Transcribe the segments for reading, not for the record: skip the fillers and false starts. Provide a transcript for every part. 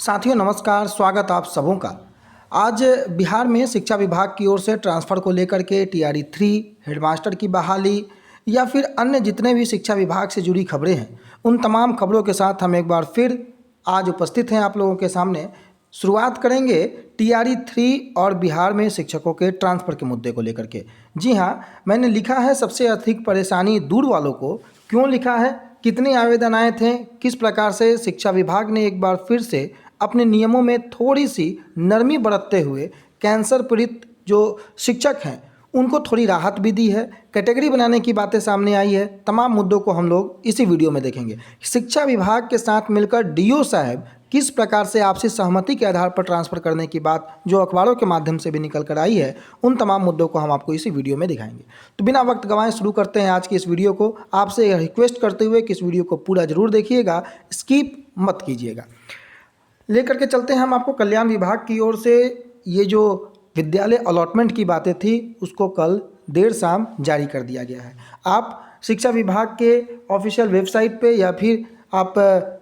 साथियों नमस्कार, स्वागत आप सबों का। आज बिहार में शिक्षा विभाग की ओर से ट्रांसफ़र को लेकर के टीआरई 3, हेडमास्टर की बहाली या फिर अन्य जितने भी शिक्षा विभाग से जुड़ी खबरें हैं, उन तमाम खबरों के साथ हम एक बार फिर आज उपस्थित हैं आप लोगों के सामने। शुरुआत करेंगे टीआरई 3 और बिहार में शिक्षकों के ट्रांसफ़र के मुद्दे को लेकर के। जी हाँ, मैंने लिखा है सबसे अधिक परेशानी दूर वालों को। क्यों लिखा है, कितने आवेदन आए थे, किस प्रकार से शिक्षा विभाग ने एक बार फिर से अपने नियमों में थोड़ी सी नरमी बरतते हुए कैंसर पीड़ित जो शिक्षक हैं उनको थोड़ी राहत भी दी है, कैटेगरी बनाने की बातें सामने आई है। तमाम मुद्दों को हम लोग इसी वीडियो में देखेंगे। शिक्षा विभाग के साथ मिलकर डीओ साहब किस प्रकार से आपसी सहमति के आधार पर ट्रांसफ़र करने की बात जो अखबारों के माध्यम से भी निकल कर आई है, उन तमाम मुद्दों को हम आपको इसी वीडियो में दिखाएंगे। तो बिना वक्त गंवाए शुरू करते हैं आज की इस वीडियो को, आपसे यह रिक्वेस्ट करते हुए कि इस वीडियो को पूरा ज़रूर देखिएगा, स्किप मत कीजिएगा। लेकर के चलते हैं हम आपको कल्याण विभाग की ओर से ये जो विद्यालय अलॉटमेंट की बातें थी उसको कल देर शाम जारी कर दिया गया है। आप शिक्षा विभाग के ऑफिशियल वेबसाइट पे या फिर आप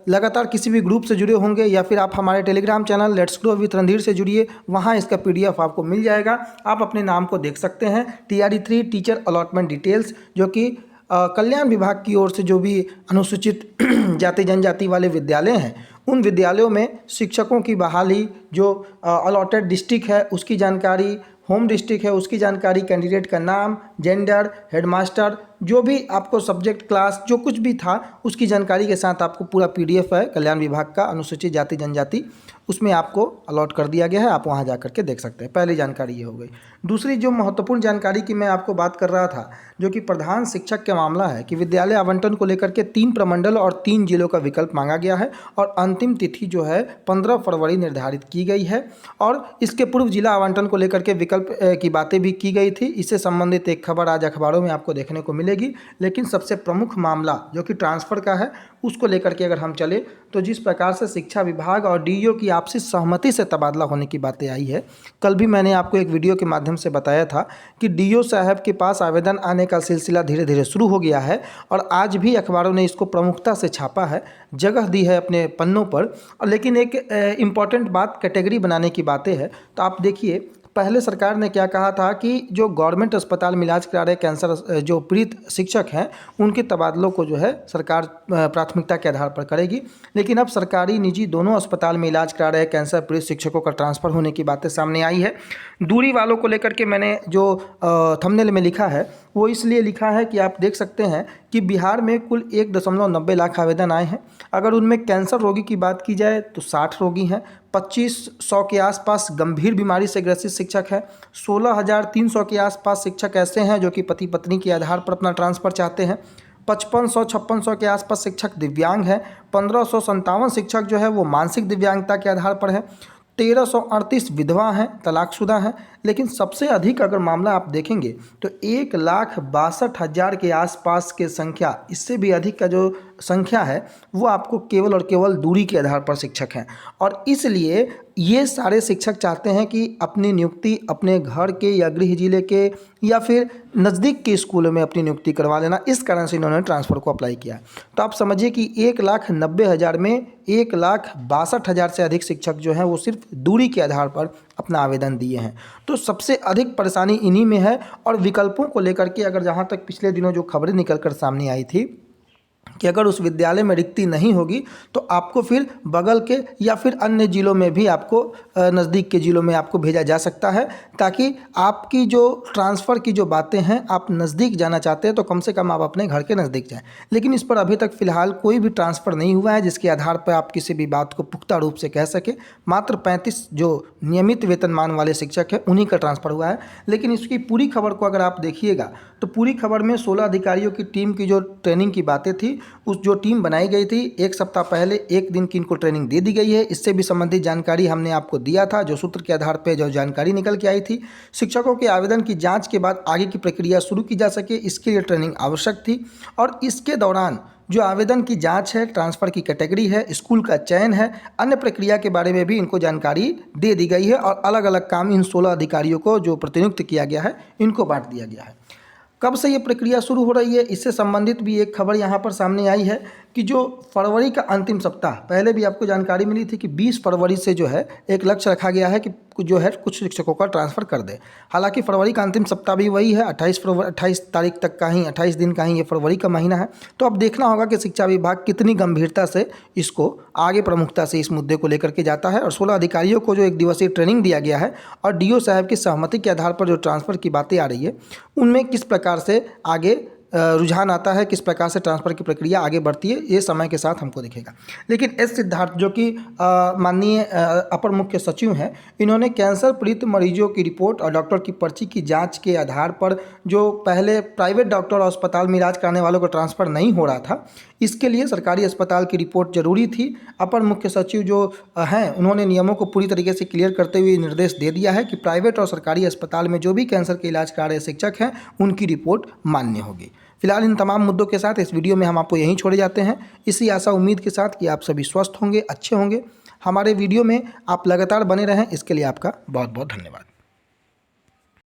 लगातार किसी भी ग्रुप से जुड़े होंगे या फिर आप हमारे Telegram channel let's grow with Randhir से जुड़िए, वहाँ इसका पीडीएफ आपको मिल जाएगा। आप अपने नाम को देख सकते हैं। टीआरई 3 टीचर अलॉटमेंट डिटेल्स, जो कि कल्याण विभाग की ओर से जो भी अनुसूचित जाति जनजाति वाले विद्यालय हैं उन विद्यालयों में शिक्षकों की बहाली, जो अलॉटेड डिस्ट्रिक्ट है उसकी जानकारी, होम डिस्ट्रिक्ट है उसकी जानकारी, कैंडिडेट का नाम, जेंडर, हेडमास्टर, जो भी आपको सब्जेक्ट क्लास जो कुछ भी था उसकी जानकारी के साथ आपको पूरा पीडीएफ है कल्याण विभाग का अनुसूचित जाति जनजाति, उसमें आपको अलॉट कर दिया गया है। आप वहां जा कर के देख सकते हैं। पहली जानकारी ये हो गई। दूसरी जो महत्वपूर्ण जानकारी की मैं आपको बात कर रहा था, जो कि प्रधान शिक्षक का मामला है कि विद्यालय आवंटन को लेकर के 3 प्रमंडल और 3 जिलों का विकल्प मांगा गया है और अंतिम तिथि जो है 15 फरवरी निर्धारित की गई है। और इसके पूर्व जिला आवंटन को लेकर के विकल्प की बातें भी की गई थी। इससे संबंधित एक खबर आज अखबारों में आपको देखने को मिलेगी। लेकिन सबसे प्रमुख मामला जो कि ट्रांसफ़र का है उसको लेकर के अगर हम चले तो जिस प्रकार से शिक्षा विभाग और डीईओ की आपसी सहमति से तबादला होने की बातें आई है, कल भी मैंने आपको एक वीडियो के माध्यम से बताया था कि डीईओ साहब के पास आवेदन आने का सिलसिला धीरे धीरे शुरू हो गया है और आज भी अखबारों ने इसको प्रमुखता से छापा है, जगह दी है अपने पन्नों पर। और लेकिन एक इम्पॉर्टेंट बात कैटेगरी बनाने की बातें है। तो आप देखिए, पहले सरकार ने क्या कहा था कि जो गवर्नमेंट अस्पताल में इलाज करा रहे कैंसर जो पीड़ित शिक्षक हैं उनके तबादलों को जो है सरकार प्राथमिकता के आधार पर करेगी। लेकिन अब सरकारी निजी दोनों अस्पताल में इलाज करा रहे कैंसर पीड़ित शिक्षकों का ट्रांसफ़र होने की बातें सामने आई है। दूरी वालों को लेकर के मैंने जो थंबनेल में लिखा है वो इसलिए लिखा है कि आप देख सकते हैं कि बिहार में कुल 1.90 लाख आवेदन आए हैं। अगर उनमें कैंसर रोगी की बात की जाए तो 60 रोगी हैं, 2500 के आसपास गंभीर बीमारी से ग्रसित शिक्षक है, 16,300 के आसपास शिक्षक ऐसे हैं जो कि पति पत्नी के आधार पर अपना ट्रांसफ़र चाहते हैं, 5500-5600 के आसपास शिक्षक दिव्यांग हैं, 1557 शिक्षक जो है वो मानसिक दिव्यांगता के आधार पर है, 1338 विधवा हैं, तलाकशुदा हैं। लेकिन सबसे अधिक अगर मामला आप देखेंगे तो 1,62,000 के आसपास के संख्या, इससे भी अधिक का जो संख्या है वो आपको केवल और केवल दूरी के आधार पर शिक्षक हैं। और इसलिए ये सारे शिक्षक चाहते हैं कि अपनी नियुक्ति अपने घर के या गृह जिले के या फिर नज़दीक के स्कूलों में अपनी नियुक्ति करवा लेना। इस कारण से इन्होंने ट्रांसफ़र को अप्लाई किया है। तो आप समझिए कि 1,90,000 में 1,62,000 से अधिक शिक्षक जो हैं वो सिर्फ दूरी के आधार पर अपना आवेदन दिए हैं। तो सबसे अधिक परेशानी इन्हीं में है। और विकल्पों को लेकर के अगर जहाँ तक पिछले दिनों जो खबरें निकल कर सामने आई थी कि अगर उस विद्यालय में रिक्ति नहीं होगी तो आपको फिर बगल के या फिर अन्य ज़िलों में भी आपको नज़दीक के ज़िलों में आपको भेजा जा सकता है, ताकि आपकी जो ट्रांसफ़र की जो बातें हैं, आप नज़दीक जाना चाहते हैं तो कम से कम आप अपने घर के नज़दीक जाएं। लेकिन इस पर अभी तक फ़िलहाल कोई भी ट्रांसफ़र नहीं हुआ है जिसके आधार पर आप किसी भी बात को पुख्ता रूप से कह सकें। मात्र 35 जो नियमित वेतनमान वाले शिक्षक हैं उन्हीं का ट्रांसफ़र हुआ है। लेकिन इसकी पूरी खबर को अगर आप देखिएगा तो पूरी खबर में 16 अधिकारियों की टीम की जो ट्रेनिंग की बातें थी, उस जो टीम बनाई गई थी, एक सप्ताह पहले एक दिन की इनको ट्रेनिंग दे दी गई है। इससे भी संबंधित जानकारी हमने आपको दिया था, जो सूत्र के आधार पर जो जानकारी निकल के आई थी। शिक्षकों के आवेदन की जांच के बाद आगे की प्रक्रिया शुरू की जा सके, इसके लिए ट्रेनिंग आवश्यक थी। और इसके दौरान जो आवेदन की जांच है, ट्रांसफ़र की कैटेगरी है, स्कूल का चयन है, अन्य प्रक्रिया के बारे में भी इनको जानकारी दे दी गई है। और अलग अलग काम इन 16 अधिकारियों को जो प्रतिनियुक्त किया गया है इनको बांट दिया गया है। कब से ये प्रक्रिया शुरू हो रही है, इससे संबंधित भी एक खबर यहाँ पर सामने आई है कि जो फरवरी का अंतिम सप्ताह, पहले भी आपको जानकारी मिली थी कि 20 फरवरी से जो है एक लक्ष्य रखा गया है कि जो है कुछ शिक्षकों का ट्रांसफ़र कर दे। हालांकि फरवरी का अंतिम सप्ताह भी वही है, 28 तारीख तक का ही, 28 दिन का ही ये फरवरी का महीना है। तो अब देखना होगा कि शिक्षा विभाग कितनी गंभीरता से इसको आगे प्रमुखता से इस मुद्दे को लेकर के जाता है। और 16 अधिकारियों को जो एक दिवसीय ट्रेनिंग दिया गया है और डीओ साहब की सहमति के आधार पर जो ट्रांसफ़र की बातें आ रही है, उनमें किस प्रकार से आगे रुझान आता है, किस प्रकार से ट्रांसफ़र की प्रक्रिया आगे बढ़ती है, ये समय के साथ हमको दिखेगा। लेकिन एस सिद्धार्थ जो कि माननीय अपर मुख्य सचिव हैं, इन्होंने कैंसर पीड़ित मरीजों की रिपोर्ट और डॉक्टर की पर्ची की जांच के आधार पर जो पहले प्राइवेट डॉक्टर और अस्पताल में इलाज कराने वालों को ट्रांसफ़र नहीं हो रहा था, इसके लिए सरकारी अस्पताल की रिपोर्ट जरूरी थी। अपर मुख्य सचिव जो हैं, उन्होंने नियमों को पूरी तरीके से क्लियर करते हुए निर्देश दे दिया है कि प्राइवेट और सरकारी अस्पताल में जो भी कैंसर के इलाज करा रहे शिक्षक हैं, उनकी रिपोर्ट मान्य होगी। फिलहाल इन तमाम मुद्दों के साथ इस वीडियो में हम आपको यहीं छोड़े जाते हैं, इसी आशा उम्मीद के साथ कि आप सभी स्वस्थ होंगे, अच्छे होंगे। हमारे वीडियो में आप लगातार बने रहें, इसके लिए आपका बहुत बहुत धन्यवाद।